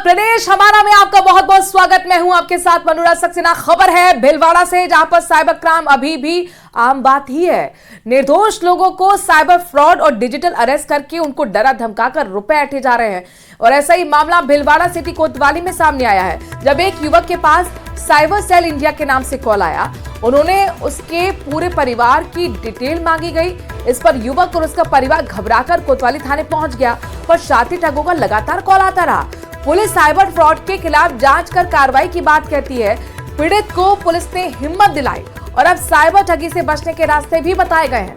प्रदेश हमारा में आपका बहुत बहुत स्वागत। मैं हूं आपके साथ मनोरा सक्सेना। खबर है भीलवाड़ा से, जहां पर साइबर क्राइम अभी भी आम बात ही है। निर्दोष लोगों को साइबर फ्रॉड और डिजिटल अरेस्ट करके उनको डरा धमकाकर रुपए ऐंठे जा रहे हैं। और ऐसा ही मामला भीलवाड़ा सिटी कोतवाली में सामने आया है, जब एक युवक के पास साइबर सेल इंडिया के नाम से कॉल आया। उन्होंने उसके पूरे परिवार की डिटेल मांगी गई। इस पर युवक और उसका परिवार घबराकर कोतवाली थाने पहुंच गया, पर शातिर ठगों का लगातार कॉल आता रहा। पुलिस साइबर फ्रॉड के खिलाफ जांच कर कार्रवाई की बात कहती है। पीड़ित को पुलिस ने हिम्मत दिलाई और अब साइबर ठगी से बचने के रास्ते भी बताए गए हैं।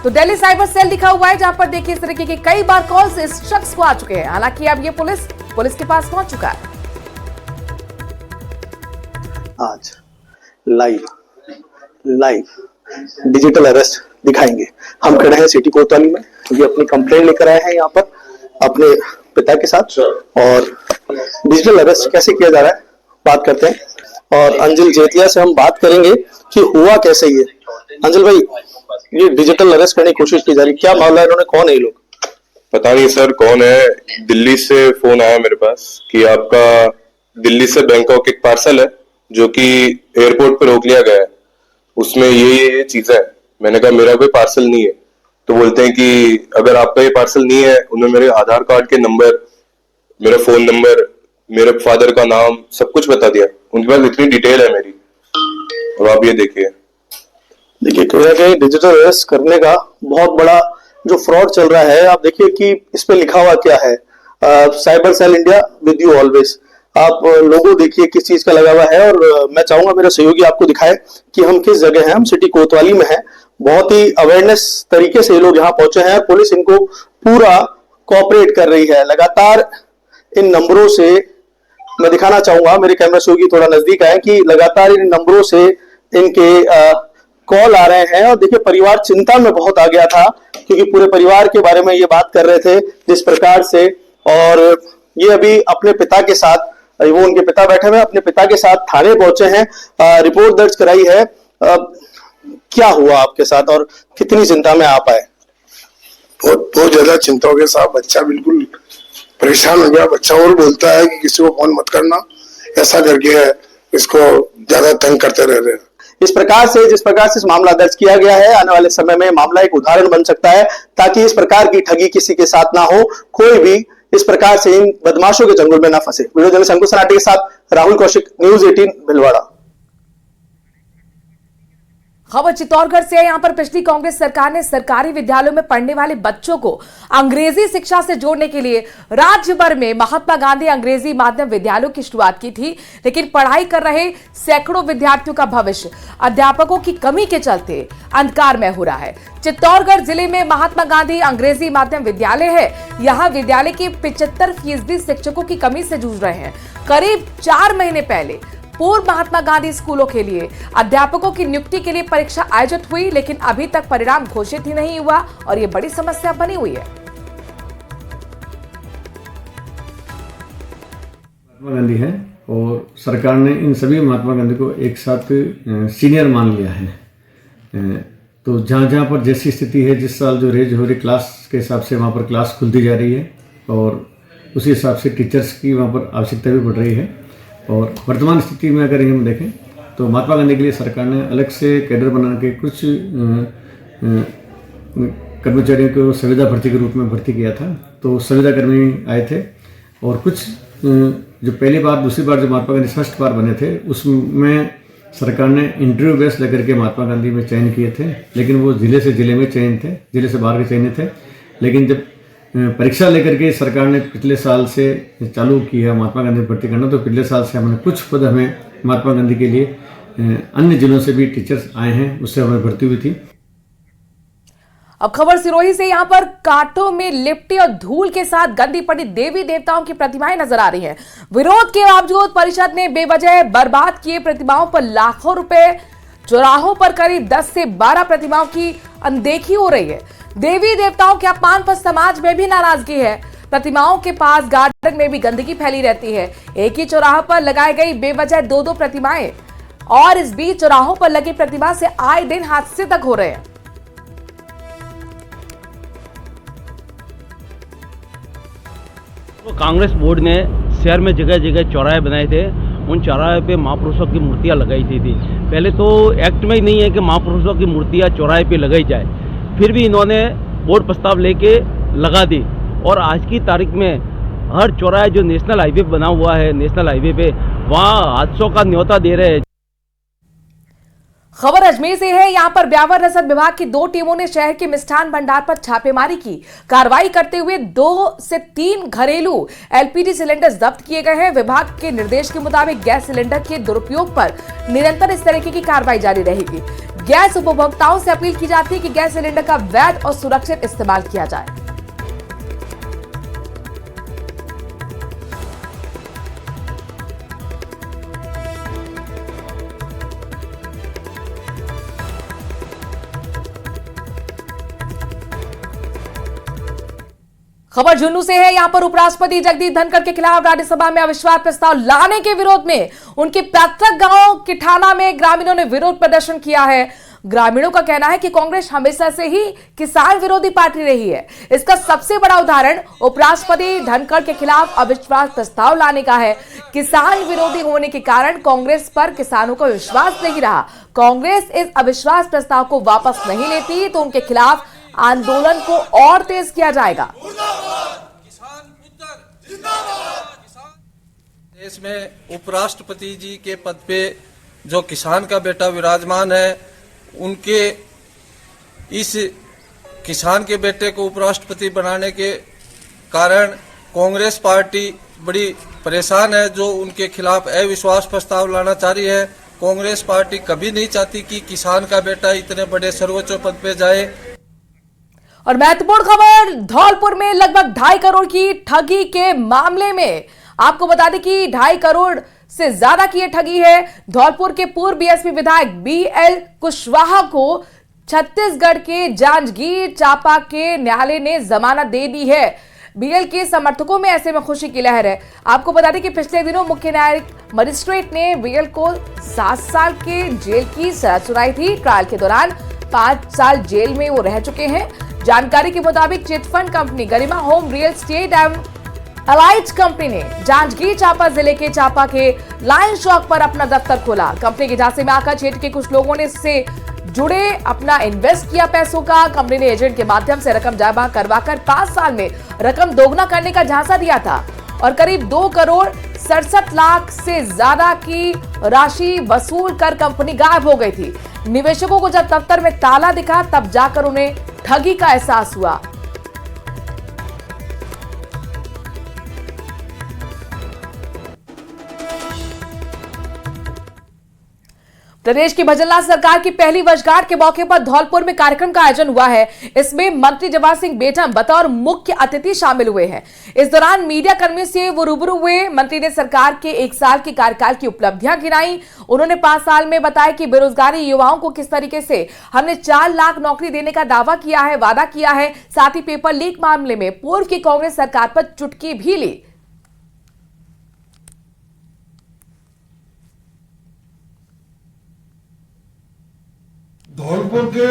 तो दिल्ली साइबर सेल लिखा हुआ है, जहां पर देखिए इस तरीके के कई बार कॉल्स इस शख्स को आ चुके हैं। हालांकि अब ये पुलिस के पास पहुंच चुका है। आज लाइव डिजिटल अरेस्ट दिखाएंगे। हम खड़े हैं सिटी कोतवाली में, ये अपनी कंप्लेंट लेकर आए हैं यहाँ पर अपने पिता के साथ। और डिजिटल अरेस्ट कैसे किया जा रहा है बात करते हैं, और अंजल जेतिया से हम बात करेंगे कि हुआ कैसे ये। अंजल भाई, ये डिजिटल अरेस्ट करने की कोशिश की जा रही है, क्या मामला है? इन्होंने कौन है ये लोग? पता नहीं सर कौन है। दिल्ली से फोन आया मेरे पास कि आपका दिल्ली से बैंकॉक एक पार्सल है जो कि एयरपोर्ट पर रोक लिया गया है, उसमें ये चीजें है। मैंने कहा मेरा कोई पार्सल नहीं है। तो बोलते हैं कि अगर आपका ये पार्सल नहीं है, उन्होंने मेरे आधार कार्ड के नंबर, मेरा फोन नंबर, मेरे फादर का नाम, सब कुछ बता दिया। उनके पास इतनी डिटेल है मेरी। और आप ये देखिए कहीं ना कहीं डिजिटल अरेस्ट करने का बहुत बड़ा जो फ्रॉड चल रहा है। आप देखिए कि इस पे लिखा हुआ क्या है, cyber cell India with you always. आप लोगों देखिए किस चीज का लगा हुआ है। और मैं चाहूंगा मेरा सहयोगी आपको दिखाए कि हम किस जगह हैं। हम सिटी कोतवाली में हैं। बहुत ही अवेयरनेस तरीके से ये लोग यहाँ पहुंचे हैं। पुलिस इनको पूरा कोऑपरेट कर रही है। लगातार इन नंबरों से मैं दिखाना चाहूंगा, मेरे कैमरा सहयोगी थोड़ा नजदीक आए, कि लगातार इन नंबरों से इनके कॉल आ रहे हैं। और देखिए परिवार चिंता में बहुत आ गया था, क्योंकि पूरे परिवार के बारे में ये बात कर रहे थे जिस प्रकार से। और ये अभी अपने पिता के साथ, वो उनके पिता बैठे हुए, अपने पिता के साथ थाने पहुंचे हैं, रिपोर्ट दर्ज कराई है। क्या हुआ आपके साथ और कितनी चिंता में आप आए? बहुत ज्यादा चिंताओं के साथ बच्चा बिल्कुल परेशान हो गया। बच्चा और बोलता है कि किसी को फोन मत करना, ऐसा करके इसको ज्यादा तंग करते रह रहे हैं। जिस प्रकार से इस मामला दर्ज किया गया है, आने वाले समय में मामला एक उदाहरण बन सकता है, ताकि इस प्रकार की ठगी किसी के साथ ना हो, कोई भी इस प्रकार से इन बदमाशों के चंगुल में ना फंसे। वीडियो जर्नलिस्ट अंकुश सनाटे के साथ राहुल कौशिक, न्यूज़ 18 भीलवाड़ा। खबर चित्तौड़गढ़ से है। यहां पर पिछली कांग्रेस सरकार ने सरकारी विद्यालयों में पढ़ने वाले बच्चों को अंग्रेजी शिक्षा से जोड़ने के लिए राज्य भर में महात्मा गांधी अंग्रेजी माध्यम विद्यालयों की शुरुआत की थी। लेकिन पढ़ाई कर रहे सैकड़ों विद्यार्थियों का भविष्य अध्यापकों की कमी के चलते अंधकार में हो रहा है। चित्तौड़गढ़ जिले में महात्मा गांधी अंग्रेजी माध्यम विद्यालय है। यहाँ विद्यालय के 75% शिक्षकों की कमी से जूझ रहे हैं। करीब 4 महीने पहले पूर्व महात्मा गांधी स्कूलों के लिए अध्यापकों की नियुक्ति के लिए परीक्षा आयोजित हुई, लेकिन अभी तक परिणाम घोषित ही नहीं हुआ और ये बड़ी समस्या बनी हुई है। महात्मा गांधी है और सरकार ने इन सभी महात्मा गांधी को एक साथ सीनियर मान लिया है। तो जहाँ पर जैसी स्थिति है, जिस साल जो रेज हो रही क्लास के हिसाब से वहाँ पर क्लास खुलती जा रही है और उसी हिसाब से टीचर्स की वहाँ पर आवश्यकता भी बढ़ रही है। और वर्तमान स्थिति में अगर हम देखें तो महात्मा गांधी के लिए सरकार ने अलग से कैडर बना के कुछ कर्मचारियों को संविदा भर्ती के रूप में भर्ती किया था। तो संविदा कर्मी आए थे और कुछ जो पहली बार दूसरी बार जो महात्मा गांधी फर्स्ट बार बने थे, उसमें सरकार ने इंटरव्यू बेस लेकर के महात्मा गांधी में चयन किए थे। लेकिन वो जिले से जिले में चयन थे, जिले से बाहर के चयनित थे। लेकिन जब परीक्षा लेकर के सरकार ने पिछले साल से चालू किया महात्मा गांधी भर्ती करना, तो पिछले साल से हमने कुछ पद हमें महात्मा गांधी के लिए अन्य जिलों से भी टीचर्स आए हैं, उससे हमें भर्ती हुई थी। अब खबर सिरोही से। यहाँ पर कांटों में लिपटी और धूल के साथ गंदी पड़ी देवी देवताओं की प्रतिमाएं नजर आ रही हैं। विरोध के बावजूद परिषद ने बेवजह बर्बाद किए प्रतिमाओं पर लाखों रुपए। चौराहों पर करीब 10 से 12 प्रतिमाओं की अनदेखी हो रही है। देवी देवताओं के अपमान पर समाज में भी नाराजगी है। प्रतिमाओं के पास गार्डन में भी गंदगी फैली रहती है। एक ही चौराहा पर लगाई गई बेवजह 2-2 प्रतिमाएं, और इस बीच चौराहों पर लगी प्रतिमा से आए दिन हादसे तक हो रहे हैं। तो कांग्रेस बोर्ड ने शहर में जगह जगह चौराहे बनाए थे, उन चौराहे पे महापुरुषों की मूर्तियां लगाई थी। पहले तो एक्ट में ही नहीं है कि महापुरुषों की मूर्तियां चौराहे पे लगाई जाए, फिर भी इन्होंने बोर्ड प्रस्ताव लेके लगा दी और आज की तारीख में हर चौराहे जो नेशनल हाईवे बना हुआ है, नेशनल हाईवे पे वहाँ हादसों का न्योता दे रहे हैं। खबर अजमेर से है। यहां पर ब्यावर रसद विभाग की 2 टीमों ने शहर के मिष्ठान भंडार पर छापेमारी की। कार्रवाई करते हुए 2 से 3 घरेलू एलपीजी सिलेंडर जब्त किए गए हैं। विभाग के निर्देश के मुताबिक गैस सिलेंडर के दुरुपयोग पर निरंतर इस तरीके की कार्रवाई जारी रहेगी। गैस उपभोक्ताओं से अपील की जाती है कि गैस सिलेंडर का वैध और सुरक्षित इस्तेमाल किया जाए। खबर झुन्नू से है। यहां पर उपराष्ट्रपति जगदीप धनखड़ के खिलाफ राज्यसभा में अविश्वास प्रस्ताव लाने के विरोध में उनके पैतृक गांव किठाना में ग्रामीणों ने विरोध प्रदर्शन किया है। ग्रामीणों का कहना है कि कांग्रेस हमेशा से ही किसान विरोधी पार्टी रही है। इसका सबसे बड़ा उदाहरण उपराष्ट्रपति धनखड़ के खिलाफ अविश्वास प्रस्ताव लाने का है। किसान विरोधी होने के कारण कांग्रेस पर किसानों का विश्वास नहीं रहा। कांग्रेस इस अविश्वास प्रस्ताव को वापस नहीं लेती तो उनके खिलाफ आंदोलन को और तेज किया जाएगा। देश में उपराष्ट्रपति जी के पद पे जो किसान का बेटा विराजमान है, उनके इस किसान के बेटे को उपराष्ट्रपति बनाने के कारण कांग्रेस पार्टी बड़ी परेशान है, जो उनके खिलाफ अविश्वास प्रस्ताव लाना चाह रही है। कांग्रेस पार्टी कभी नहीं चाहती कि किसान का बेटा इतने बड़े सर्वोच्च पद पे जाए। और महत्वपूर्ण खबर, धौलपुर में लगभग 2.5 करोड़ की ठगी के मामले में आपको बता दें कि 2.5 करोड़ से ज्यादा की यह ठगी है। धौलपुर के पूर्व बीएसपी विधायक बीएल कुशवाहा को छत्तीसगढ़ के जांजगीर चांपा के न्यायालय ने जमानत दे दी है। बीएल के समर्थकों में ऐसे में खुशी की लहर है। आपको बता दें कि पिछले दिनों मुख्य न्यायिक मजिस्ट्रेट ने बीएल को 7 साल के जेल की सजा सुनाई थी। ट्रायल के दौरान 5 साल जेल में वो रह चुके हैं। जानकारी के मुताबिक चिटफंड कंपनी गरिमा होम रियल एस्टेट एवं अलाइड कंपनी ने जांजगीर चांपा जिले के चांपा के लाइन चौक पर अपना दफ्तर खोला। कंपनी के झांसे में आकर क्षेत्र के कुछ लोगों ने इससे जुड़े अपना इन्वेस्ट किया पैसों का। कंपनी ने एजेंट के माध्यम से रकम जमा करवाकर 5 साल में रकम दोगुना करने का झांसा दिया था और करीब 2 करोड़ 67 लाख से ज्यादा की राशि वसूल कर कंपनी गायब हो गई थी। निवेशकों को जब दफ्तर में ताला दिखा तब जाकर उन्हें ठगी का एहसास हुआ। प्रदेश की भजनलाल सरकार की पहली वर्षगांठ के मौके पर धौलपुर में कार्यक्रम का आयोजन हुआ है। इसमें मंत्री जवाहर सिंह बेठम बतौर मुख्य अतिथि शामिल हुए हैं। इस दौरान मीडिया कर्मियों से वो रूबरू हुए। मंत्री ने सरकार के 1 साल के कार्यकाल की उपलब्धियां गिनाई। उन्होंने 5 साल में बताया कि बेरोजगारी युवाओं को किस तरीके से हमने 4 लाख नौकरी देने का वादा किया है। साथ ही पेपर लीक मामले में पूर्व की कांग्रेस सरकार पर चुटकी भी ली। धौलपुर के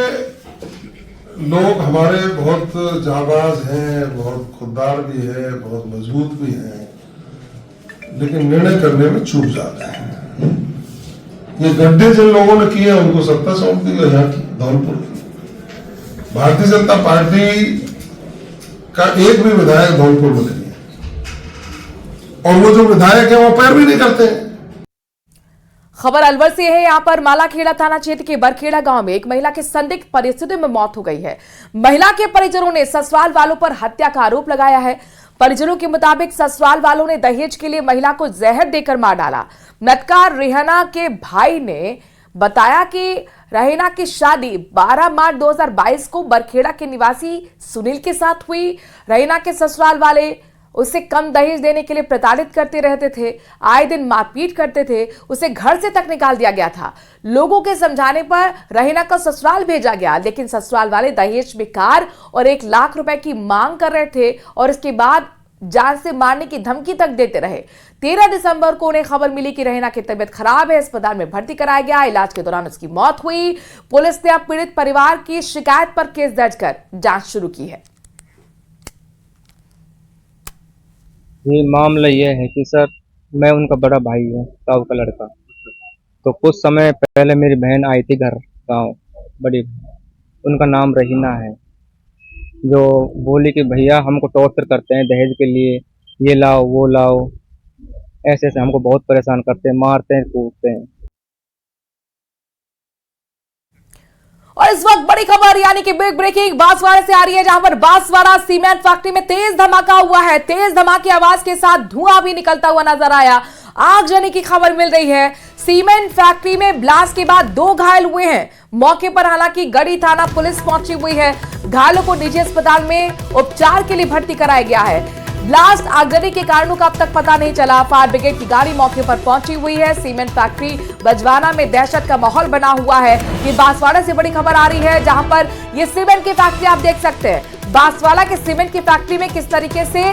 लोग हमारे बहुत जाबाज हैं, बहुत खुददार भी है, बहुत मजबूत भी हैं, लेकिन निर्णय करने में चूक जाते हैं। ये गड्ढे जिन लोगों ने किए उनको सत्ता सौंप दी यहाँ की धौलपुर की। भारतीय जनता पार्टी का एक भी विधायक धौलपुर में नहीं है और वो जो विधायक है वो पैरवी नहीं करते हैं। खबर अलवर से है। यहां पर मालाखेड़ा थाना क्षेत्र के बरखेड़ा गांव में एक महिला की संदिग्ध परिस्थितियों में मौत हो गई है। महिला के परिजनों ने ससुराल वालों पर हत्या का आरोप लगाया है। परिजनों के मुताबिक ससुराल वालों ने दहेज के लिए महिला को जहर देकर मार डाला। मृतका रेहना के भाई ने बताया कि रेहना की शादी 12 मार्च 2022 को बरखेड़ा के निवासी सुनील के साथ हुई। रेहना के ससुराल वाले उसे कम दहेज देने के लिए प्रताड़ित करते रहते थे, आए दिन मारपीट करते थे, उसे घर से तक निकाल दिया गया था। लोगों के समझाने पर रेहना को ससुराल भेजा गया, लेकिन ससुराल वाले दहेज में कार और 1 लाख रुपए की मांग कर रहे थे और इसके बाद जान से मारने की धमकी तक देते रहे। 13 दिसंबर को उन्हें खबर मिली कि रेहना की तबीयत खराब है, अस्पताल में भर्ती कराया गया। इलाज के दौरान उसकी मौत हुई। पुलिस ने अब पीड़ित परिवार की शिकायत पर केस दर्ज कर जांच शुरू की है। ये मामला ये है कि सर मैं उनका बड़ा भाई हूँ, ताऊ का लड़का। तो कुछ समय पहले मेरी बहन आई थी घर गांव, बड़ी उनका नाम रहीना है, जो बोली कि भैया हमको टॉर्चर करते हैं दहेज के लिए, ये लाओ वो लाओ, ऐसे ऐसे हमको बहुत परेशान करते हैं, मारते हैं, कूटते हैं। और इस वक्त बड़ी खबर यानी कि बिग ब्रेकिंग बांसवाड़ा से आ रही है, जहां पर बांसवाड़ा सीमेंट फैक्ट्री में तेज धमाका हुआ है। तेज धमाके आवाज के साथ धुआं भी निकलता हुआ नजर आया। आगजनी की खबर मिल रही है। सीमेंट फैक्ट्री में ब्लास्ट के बाद 2 घायल हुए हैं। मौके पर हालांकि गढ़ी थाना पुलिस पहुंची हुई है। घायलों को निजी अस्पताल में उपचार के लिए भर्ती कराया गया है। ब्लास्ट आगजनी के कारणों का अब तक पता नहीं चला। फायर ब्रिगेड की गाड़ी मौके पर पहुंची हुई है। सीमेंट फैक्ट्री बजवाना में दहशत का माहौल बना हुआ है। ये बांसवाड़ा से बड़ी खबर आ रही है, जहां पर ये सीमेंट की फैक्ट्री आप देख सकते हैं। बांसवाड़ा के सीमेंट की फैक्ट्री में किस तरीके से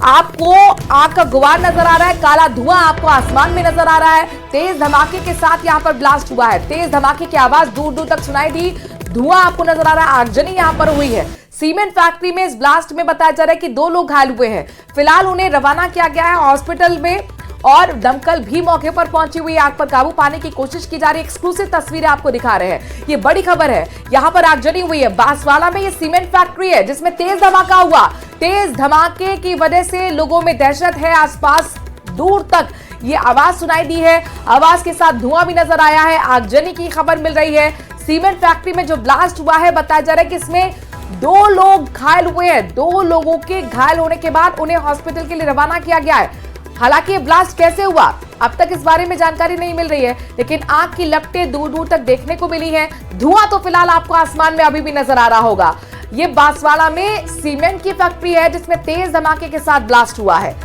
आपको आग का गुबार नजर आ रहा है, काला धुआं आपको आसमान में नजर आ रहा है। तेज धमाके के साथ यहां पर ब्लास्ट हुआ है। तेज धमाके की आवाज दूर दूर तक सुनाई दी। धुआं आपको नजर आ रहा है। आगजनी यहां पर हुई है। सीमेंट फैक्ट्री में इस ब्लास्ट में बताया जा रहा है कि 2 लोग घायल हुए हैं। फिलहाल उन्हें रवाना किया गया है हॉस्पिटल में और दमकल भी मौके पर पहुंची हुई। आग पर काबू पाने की कोशिश की जा रही है। एक्सक्लूसिव तस्वीरें आपको दिखा रहे हैं। ये बड़ी खबर है। यहां पर आगजनी हुई है। बांसवाड़ा में ये सीमेंट फैक्ट्री है जिसमें तेज धमाका हुआ। तेज धमाके की वजह से लोगों में दहशत है। आसपास दूर तक ये आवाज सुनाई दी है। आवाज के साथ धुआं भी नजर आया है। आगजनी की खबर मिल रही है। सीमेंट फैक्ट्री में जो ब्लास्ट हुआ है, बताया जा रहा है कि इसमें 2 लोग घायल हुए हैं। 2 लोगों के घायल होने के बाद उन्हें हॉस्पिटल के लिए रवाना किया गया है। हालांकि ये ब्लास्ट कैसे हुआ अब तक इस बारे में जानकारी नहीं मिल रही है, लेकिन आग की लपटें दूर दूर तक देखने को मिली है। धुआं तो फिलहाल आपको आसमान में अभी भी नजर आ रहा होगा। ये बांसवाड़ा में सीमेंट की फैक्ट्री है जिसमें तेज धमाके के साथ ब्लास्ट हुआ है।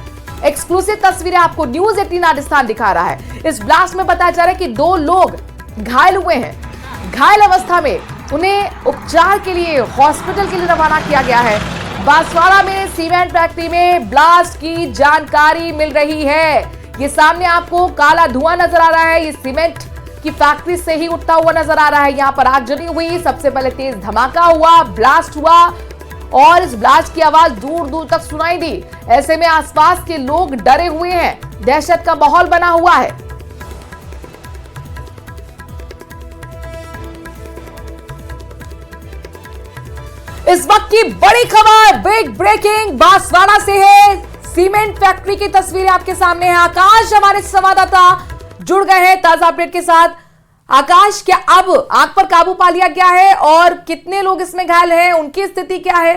एक्सक्लूसिव तस्वीरें आपको न्यूज 18 राजस्थान दिखा रहा है। इस ब्लास्ट में बताया जा रहा है कि 2 लोग घायल हुए हैं। घायल अवस्था में उन्हें उपचार के लिए हॉस्पिटल के लिए रवाना किया गया है। बांसवाड़ा में सीमेंट फैक्ट्री में ब्लास्ट की जानकारी मिल रही है। ये सामने आपको काला धुआं नजर आ रहा है। ये सीमेंट की फैक्ट्री से ही उठता हुआ नजर आ रहा है। यहाँ पर आगजनी हुई। सबसे पहले तेज धमाका हुआ, ब्लास्ट हुआ और इस ब्लास्ट की आवाज दूर दूर तक सुनाई दी। ऐसे में आसपास के लोग डरे हुए हैं। दहशत का माहौल बना हुआ है। इस वक्त की बड़ी खबर बिग ब्रेकिंग बांसवाड़ा से है। सीमेंट फैक्ट्री की तस्वीरें आपके सामने है। आकाश हमारे संवाददाता जुड़ गए हैं ताजा अपडेट के साथ। आकाश, क्या अब आग पर काबू पा लिया गया है और कितने लोग इसमें घायल हैं, उनकी स्थिति क्या है?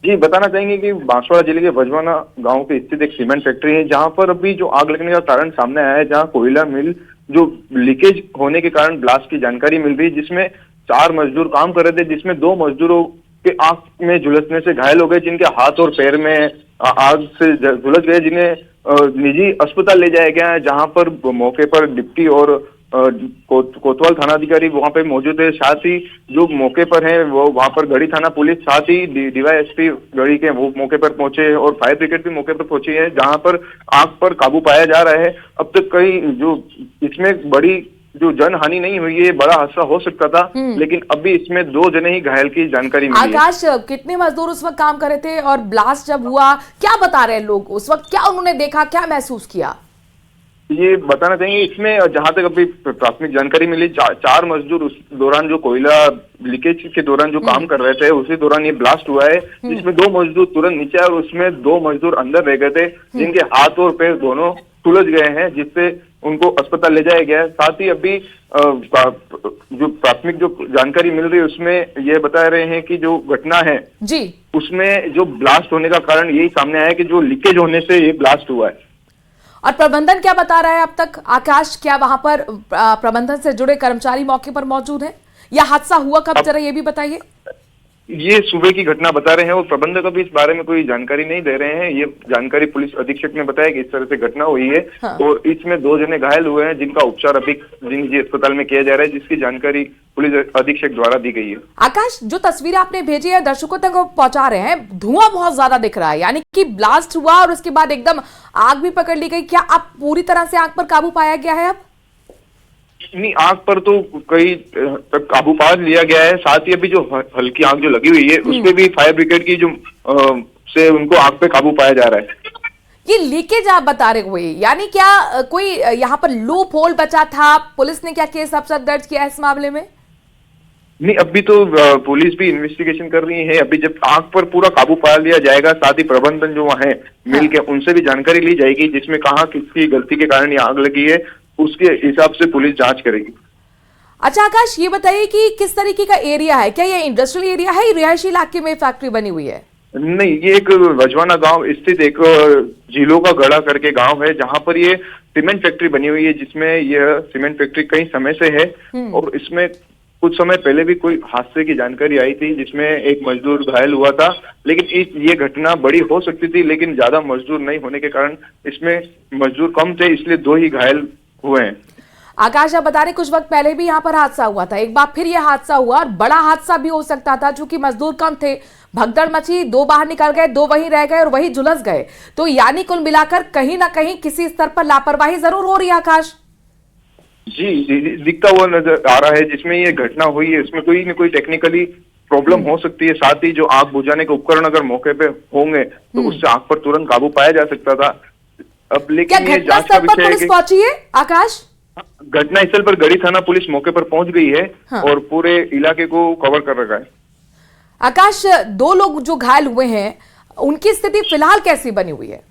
जी, बताना चाहेंगे कि बांसवाड़ा जिले के बजवाना गांव पे स्थित एक सीमेंट फैक्ट्री है, जहां पर अभी जो आग लगने का कारण सामने आया है, जहां कोयला मिल जो लीकेज होने के कारण ब्लास्ट की जानकारी मिल रही है, जिसमें 4 मजदूर काम कर रहे थे, जिसमें 2 मजदूरों के आग में झुलसने से घायल हो गए, जिनके हाथ और पैर में आग से झुलस गए, जिन्हें निजी अस्पताल ले जाया गया है, जहां पर मौके पर डिप्टी और कोतवाल थानाधिकारी वहां पे मौजूद है। साथ ही जो मौके पर है वो वहां पर गढ़ी थाना पुलिस, साथ ही डीवाईएसपी गढ़ी के वो मौके पर पहुंचे और फायर ब्रिगेड भी मौके पर पहुंची है, जहां पर आग पर काबू पाया जा रहा है। अब तक कई जो इसमें बड़ी जो जनहानि नहीं हुई है, बड़ा हादसा हो सकता था, लेकिन अभी इसमें 2 जने ही घायल की जानकारी मिली है। आकाश, कितने मजदूर उस वक्त काम कर रहे थे और ब्लास्ट जब हुआ क्या बता रहे हैं लोग उस वक्त, क्या उन्होंने देखा, क्या महसूस किया? ये बताना चाहेंगे, इसमें जहां तक अभी प्राथमिक जानकारी मिली, 4 मजदूर उस दौरान जो कोयला लीकेज के दौरान जो काम कर रहे थे, उसी दौरान ये ब्लास्ट हुआ है, जिसमें 2 मजदूर तुरंत नीचे और उसमें 2 मजदूर अंदर रह गए थे, जिनके हाथ और पैर दोनों सुलझ गए हैं, जिससे उनको अस्पताल ले जाया गया है। साथ ही अभी जो प्राथमिक जो जानकारी मिल रही है उसमें ये बता रहे हैं कि जो घटना है जी, उसमें जो ब्लास्ट होने का कारण यही सामने आया कि जो लीकेज होने से ये ब्लास्ट हुआ है। और प्रबंधन क्या बता रहा है अब तक? आकाश, क्या वहां पर प्रबंधन से जुड़े कर्मचारी मौके पर मौजूद हैं या हादसा हुआ कब, जरा ये भी बताइए। ये सुबह की घटना बता रहे हैं और प्रबंधक अभी इस बारे में कोई जानकारी नहीं दे रहे हैं। ये जानकारी पुलिस अधीक्षक ने बताया कि इस तरह से घटना हुई है। हाँ। और इसमें 2 जने घायल हुए हैं, जिनका उपचार अभी निजी अस्पताल में किया जा रहा है, जिसकी जानकारी पुलिस अधीक्षक द्वारा दी गई है। आकाश, जो तस्वीर आपने भेजी है दर्शकों तक पहुंचा रहे हैं, धुआं बहुत ज्यादा दिख रहा है, यानी कि ब्लास्ट हुआ और उसके बाद एकदम आग भी पकड़ ली गई। क्या अब पूरी तरह से आग पर काबू पाया गया है? अब नहीं, आग पर तो कई तक काबू पा लिया गया है। साथ ही अभी जो हल्की आग जो लगी हुई है, उसपे भी फायर ब्रिगेड की जो से उनको आग पे काबू पाया जा रहा है। ये लीकेज आप बता रहे हुए, यानी क्या कोई यहाँ पर लूप होल बचा था? पुलिस ने क्या केस अब तक दर्ज किया है इस मामले में? नहीं, अभी तो पुलिस भी इन्वेस्टिगेशन कर रही है। अभी जब आग पर पूरा काबू पा लिया जाएगा, साथ ही प्रबंधन जो वहाँ है मिल के उनसे भी जानकारी ली जाएगी, जिसमें कहाँ किसकी गलती के कारण ये आग लगी है, उसके हिसाब से पुलिस जांच करेगी। अच्छा आकाश, ये बताइए कि किस तरीके का एरिया है? क्या ये इंडस्ट्रियल एरिया है, रिहायशी इलाके में फैक्ट्री बनी हुई है? नहीं, ये एक वजवाना गांव स्थित एक झीलों का गड़ा करके गांव है, जहां पर ये सीमेंट फैक्ट्री बनी हुई है, जिसमें यह सीमेंट फैक्ट्री कई समय से है। और इसमें कुछ समय पहले भी कोई हादसे की जानकारी आई थी, जिसमें एक मजदूर घायल हुआ था। लेकिन ये घटना बड़ी हो सकती थी, लेकिन ज्यादा मजदूर नहीं होने के कारण इसमें मजदूर कम थे, इसलिए 2 ही घायल हुए हैं। आकाश, आप बता रहे कुछ वक्त पहले भी यहाँ पर हादसा हुआ था, एक बार फिर यह हादसा हुआ और बड़ा हादसा भी हो सकता था, चूंकि मजदूर कम थे, भगदड़ मची, 2 बाहर निकल गए, 2 वहीं रह गए और वहीं झुलस गए। तो यानी कुल मिलाकर कहीं ना कहीं किसी स्तर पर लापरवाही जरूर हो रही है आकाश। जी, दिखता हुआ नजर आ रहा है। जिसमें ये घटना हुई है इसमें कोई न कोई टेक्निकली प्रॉब्लम हो सकती है। साथ ही जो आग बुझाने के उपकरण अगर मौके पे होंगे तो उससे आग पर तुरंत काबू पाया जा सकता था। अब लेकिन क्या ये घटना जांच का स्थल पर विषय है पुलिस कि पहुंची है आकाश? घटना स्थल पर गढ़ी थाना पुलिस मौके पर पहुंच गई है। हाँ। और पूरे इलाके को कवर कर रखा है। आकाश, 2 लोग जो घायल हुए हैं उनकी स्थिति फिलहाल कैसी बनी हुई है?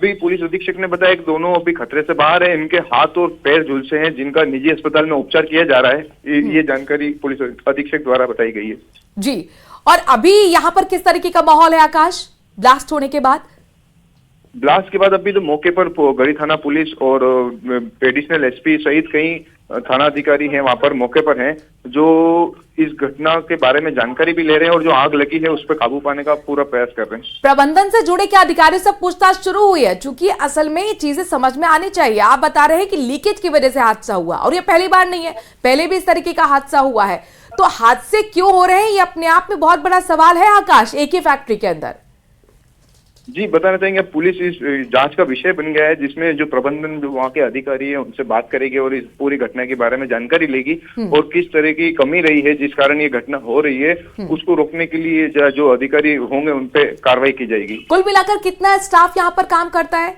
अभी पुलिस अधीक्षक ने बताया कि दोनों अभी खतरे से बाहर है। इनके हाथ और पैर झुलसे हैं, जिनका निजी अस्पताल में उपचार किया जा रहा है। ये जानकारी पुलिस अधीक्षक द्वारा बताई गई है। जी, और अभी यहाँ पर किस तरीके का माहौल है आकाश ब्लास्ट होने के बाद? ब्लास्ट के बाद अभी तो मौके पर गढ़ी थाना पुलिस और एडिशनल एसपी सहित कई थाना अधिकारी हैं, वहां पर मौके पर हैं, जो इस घटना के बारे में जानकारी भी ले रहे हैं और जो आग लगी है उस पर काबू पाने का पूरा प्रयास कर रहे हैं। प्रबंधन से जुड़े क्या अधिकारियों से पूछताछ शुरू हुई है? चूंकि असल में ये चीजें समझ में आनी चाहिए। आप बता रहे हैं कि लीकेज की वजह से हादसा हुआ और ये पहली बार नहीं है, पहले भी इस तरीके का हादसा हुआ है। तो हादसे क्यों हो रहे हैं, ये अपने आप में बहुत बड़ा सवाल है आकाश, एक ही फैक्ट्री के अंदर। जी, बताना चाहेंगे, पुलिस इस जांच का विषय बन गया है, जिसमें जो प्रबंधन जो वहाँ के अधिकारी है उनसे बात करेगी और इस पूरी घटना के बारे में जानकारी लेगी और किस तरह की कमी रही है जिस कारण ये घटना हो रही है, उसको रोकने के लिए जो अधिकारी होंगे उन पे कार्रवाई की जाएगी। कुल मिलाकर कितना स्टाफ यहाँ पर काम करता है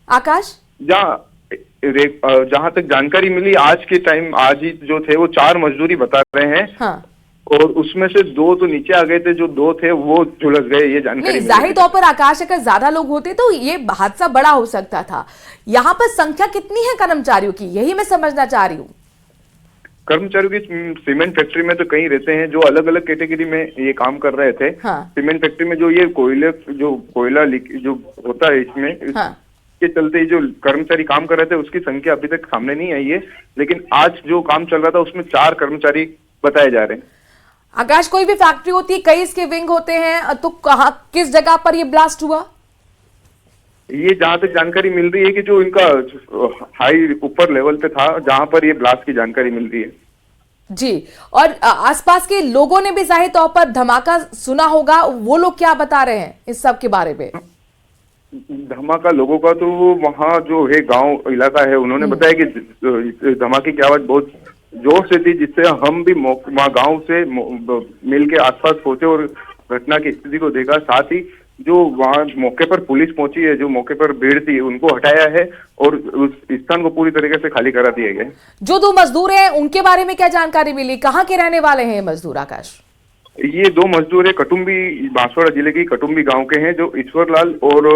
आकाश? जहाँ तक जानकारी मिली आज के टाइम, आज ही जो थे वो 4 मजदूरी बता रहे हैं। हाँ। और उसमें से 2 तो नीचे आ गए थे, जो 2 थे वो झुलस गए, ये जानकारी। जाहिर तौर पर आकाश, अगर ज्यादा लोग होते तो ये हादसा बड़ा हो सकता था। यहाँ पर संख्या कितनी है कर्मचारियों की, यही मैं समझना चाह रही हूँ। कर्मचारियों की सीमेंट फैक्ट्री में तो कई रहते हैं जो अलग अलग कैटेगरी में ये काम कर रहे थे। हाँ। सीमेंट फैक्ट्री में जो ये कोयला जो होता है इसमें, हाँ। के चलते जो कर्मचारी काम कर रहे थे उसकी संख्या अभी तक सामने नहीं आई है। लेकिन आज जो काम चल रहा था उसमें 4 कर्मचारी बताए जा रहे हैं। आकाश, कोई भी फैक्ट्री होती है, कई इसके विंग होते हैं, तो कहाँ किस जगह पर ये ब्लास्ट हुआ? ये जहां तक जानकारी मिल रही है कि जो इनका हाई ऊपर लेवल पे था, जहां पर ये ब्लास्ट की जानकारी मिल रही है। जी, और आसपास के लोगों ने भी जाहिर तौर पर धमाका सुना होगा, वो लोग क्या बता रहे हैं इस सब के बारे में? धमाका लोगों का तो वहाँ जो है गांव इलाका है, उन्होंने बताया कि धमाके की आवाज बहुत जोर से थी, जिससे हम भी वहाँ गांव से मिल के आसपास पहुंचे और घटना की स्थिति को देखा। साथ ही जो वहाँ मौके पर पुलिस पहुंची है, जो मौके पर भीड़ थी, उनको हटाया है और उस स्थान को पूरी तरीके से खाली करा दिया गया। जो 2 मजदूर हैं उनके बारे में क्या जानकारी मिली, कहाँ के रहने वाले हैं ये मजदूर आकाश? ये 2 मजदूर है कटुम्बी, बांसवाड़ा जिले की कटुम्बी गांव के हैं, जो ईश्वरलाल और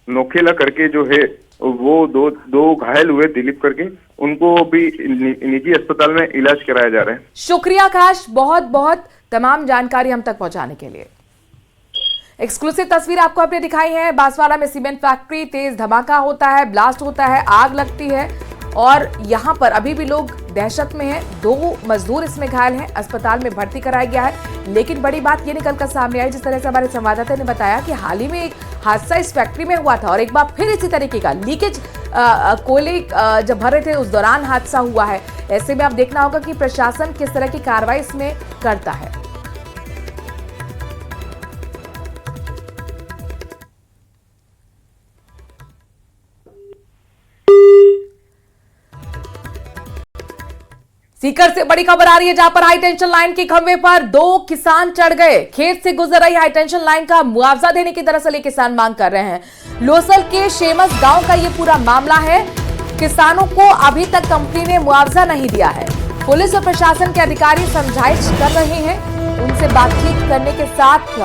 नोखेला करके जो है वो दो घायल हुए दिलीप करके, उनको भी निजी अस्पताल में इलाज कराया जा रहा है। शुक्रिया आकाश, बहुत बहुत तमाम जानकारी हम तक पहुंचाने के लिए। एक्सक्लूसिव तस्वीर आपको आपने दिखाई है। बांसवाड़ा में सीमेंट फैक्ट्री, तेज धमाका होता है, ब्लास्ट होता है, आग लगती है और यहां पर अभी भी लोग दहशत में हैं। 2 मजदूर इसमें घायल हैं, अस्पताल में भर्ती कराया गया है। लेकिन बड़ी बात ये निकलकर सामने आई, जिस तरह से हमारे संवाददाता ने बताया कि हाल ही में एक हादसा इस फैक्ट्री में हुआ था और एक बार फिर इसी तरीके का लीकेज कोयले जब भर रहे थे उस दौरान हादसा हुआ है। ऐसे में अब देखना होगा कि प्रशासन किस तरह की कार्रवाई इसमें करता है। सीकर से बड़ी खबर आ रही है, जहां पर हाई टेंशन लाइन के खंभे पर 2 किसान चढ़ गए। खेत से गुजर रही हाई टेंशन लाइन का मुआवजा देने की दरअसल ये किसान मांग कर रहे हैं। लोसल के शेमस गांव का ये पूरा मामला है। किसानों को अभी तक कंपनी ने मुआवजा नहीं दिया है। पुलिस और प्रशासन के अधिकारी समझाइश कर रहे हैं, उनसे बातचीत करने के साथ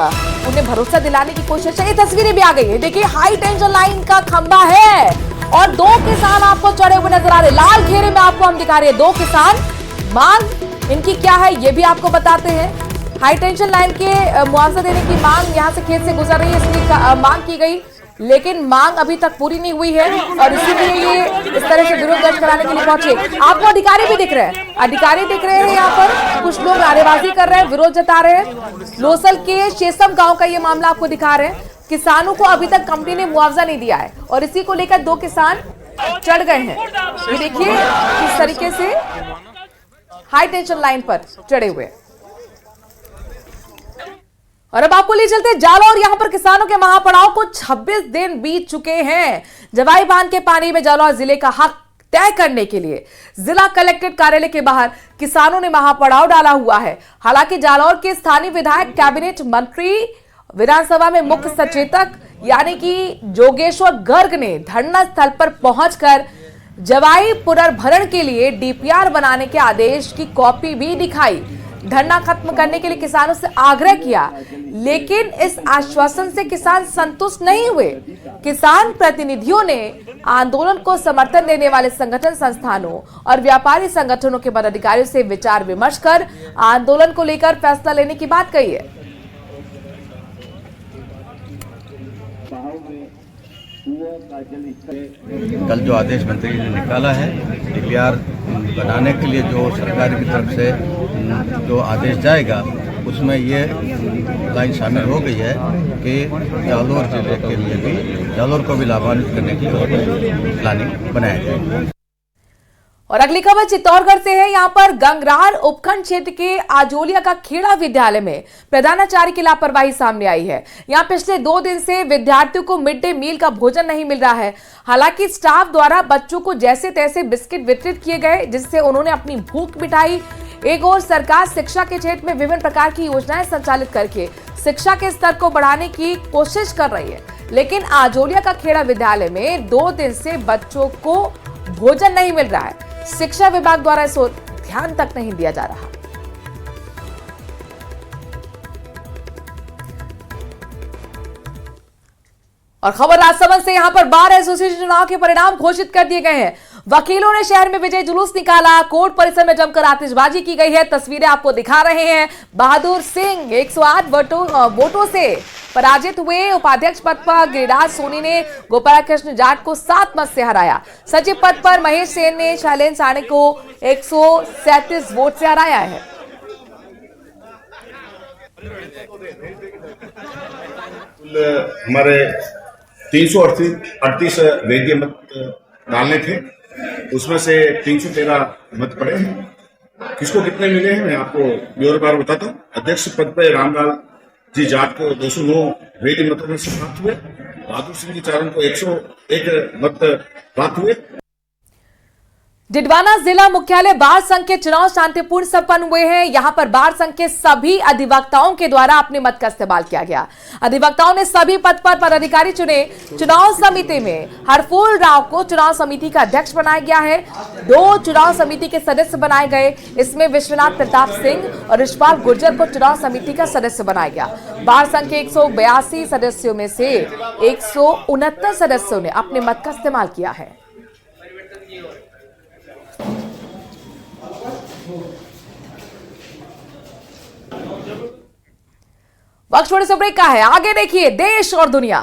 उन्हें भरोसा दिलाने की कोशिश है। ये तस्वीरें भी आ गई है, देखिए हाई टेंशन लाइन का खंभा है और 2 किसान आपको चढ़े हुए नजर आ रहे। लाल घेरे में आपको हम दिखा रहे हैं 2 किसान। मांग इनकी क्या है ये भी आपको बताते हैं। हाई टेंशन लाइन के मुआवजा देने की मांग, यहां से खेत से गुजर रही है इसलिए मांग की गई, लेकिन मांग अभी तक पूरी नहीं हुई है और इसीलिए ये इस तरह से विरोध दर्ज कराने के लिए पहुंचे। आपको अधिकारी भी दिख रहे हैं, अधिकारी दिख रहे हैं यहाँ पर, कुछ लोग नारेबाजी कर रहे हैं, विरोध जता रहे हैं। लोसल के शेसम गांव का ये मामला आपको दिखा रहे हैं। किसानों को अभी तक कंपनी ने मुआवजा नहीं दिया है और इसी को लेकर 2 किसान चढ़ गए हैं। ये देखिए किस तरीके से हाई टेंशन लाइन पर चढ़े हुए। और अब आपको ले चलते जालौर। यहां पर किसानों के महापड़ाव को 26 दिन बीत चुके हैं। जवाई बांध के पानी में जालौर जिले का हक तय करने के लिए जिला कलेक्ट्रेट कार्यालय के बाहर किसानों ने महापड़ाव डाला हुआ है। हालांकि जालौर के स्थानीय विधायक, कैबिनेट मंत्री, विधानसभा में मुख्य सचेतक यानी कि जोगेश्वर गर्ग ने धरना स्थल पर पहुंचकर जवाई पुनर्भरण के लिए डीपीआर बनाने के आदेश की कॉपी भी दिखाई। धरना खत्म करने के लिए किसानों से आग्रह किया, लेकिन इस आश्वासन से किसान संतुष्ट नहीं हुए। किसान प्रतिनिधियों ने आंदोलन को समर्थन देने वाले संगठन, संस्थानों और व्यापारी संगठनों के पदाधिकारियों से विचार विमर्श कर आंदोलन को लेकर फैसला लेने की बात कही है। कल जो आदेश मंत्री ने निकाला है डीपीआर बनाने के लिए, जो सरकार की तरफ से जो आदेश जाएगा, उसमें ये लाइन शामिल हो गई है कि जालौर जिले के लिए भी, जालौर को भी लाभान्वित करने के लिए प्लानिंग बनाया जाए। और अगली खबर चित्तौड़गढ़ से है। यहां पर गंगरार उपखंड क्षेत्र के आजोलिया का खेड़ा विद्यालय में प्रधानाचार्य की लापरवाही सामने आई है। यहां पिछले 2 दिन से विद्यार्थियों को मिड डे मील का भोजन नहीं मिल रहा है। हालांकि स्टाफ द्वारा बच्चों को जैसे तैसे बिस्किट वितरित किए गए, जिससे उन्होंने अपनी भूख मिटाई। एक और सरकार शिक्षा के क्षेत्र में विभिन्न प्रकार की योजनाएं संचालित करके शिक्षा के स्तर को बढ़ाने की कोशिश कर रही है, लेकिन आजोलिया का खेड़ा विद्यालय में 2 दिन से बच्चों को भोजन नहीं मिल रहा है। शिक्षा विभाग द्वारा इस ओर ध्यान तक नहीं दिया जा रहा। और खबर राजसमंद से, यहां पर बार एसोसिएशन चुनाव के परिणाम घोषित कर दिए गए हैं। वकीलों ने शहर में विजय जुलूस निकाला, कोर्ट परिसर में जमकर आतिशबाजी की गई है। तस्वीरें आपको दिखा रहे हैं। बहादुर सिंह 108 वोटों से पराजित हुए। उपाध्यक्ष पद पर गिरिराज सोनी ने गोपाल कृष्ण जाट को 7 मत से हराया। सचिव पद पर महेश सेन ने शैलेंद्र साने को 137 वोट से हराया है। हमारे 338 वैध मत डालने थे, उसमें से 313 मत पड़े हैं। किसको कितने मिले हैं मैं आपको ब्यौरेवार बताता हूँ। अध्यक्ष पद पर रामलाल जी जाट को 209 वैध मतों में से प्राप्त हुए। बहादुर सिंह जी चारण को 101 मत प्राप्त हुए। डिडवाना जिला मुख्यालय बार संघ के चुनाव शांतिपूर्ण संपन्न हुए हैं। यहां पर बार संघ के सभी अधिवक्ताओं के द्वारा अपने मत का इस्तेमाल किया गया। अधिवक्ताओं ने सभी पद पर पदाधिकारी चुने। चुनाव समिति में हरफूल राव को चुनाव समिति का अध्यक्ष बनाया गया है। 2 चुनाव समिति के सदस्य बनाए गए। इसमें विश्वनाथ प्रताप सिंह और रिशपाल गुर्जर को चुनाव समिति का सदस्य बनाया गया। बार संघ के 182 सदस्यों में से 169 सदस्यों ने अपने मत का इस्तेमाल किया है। वक्त छोटे से ब्रेक का है, आगे देखिए देश और दुनिया।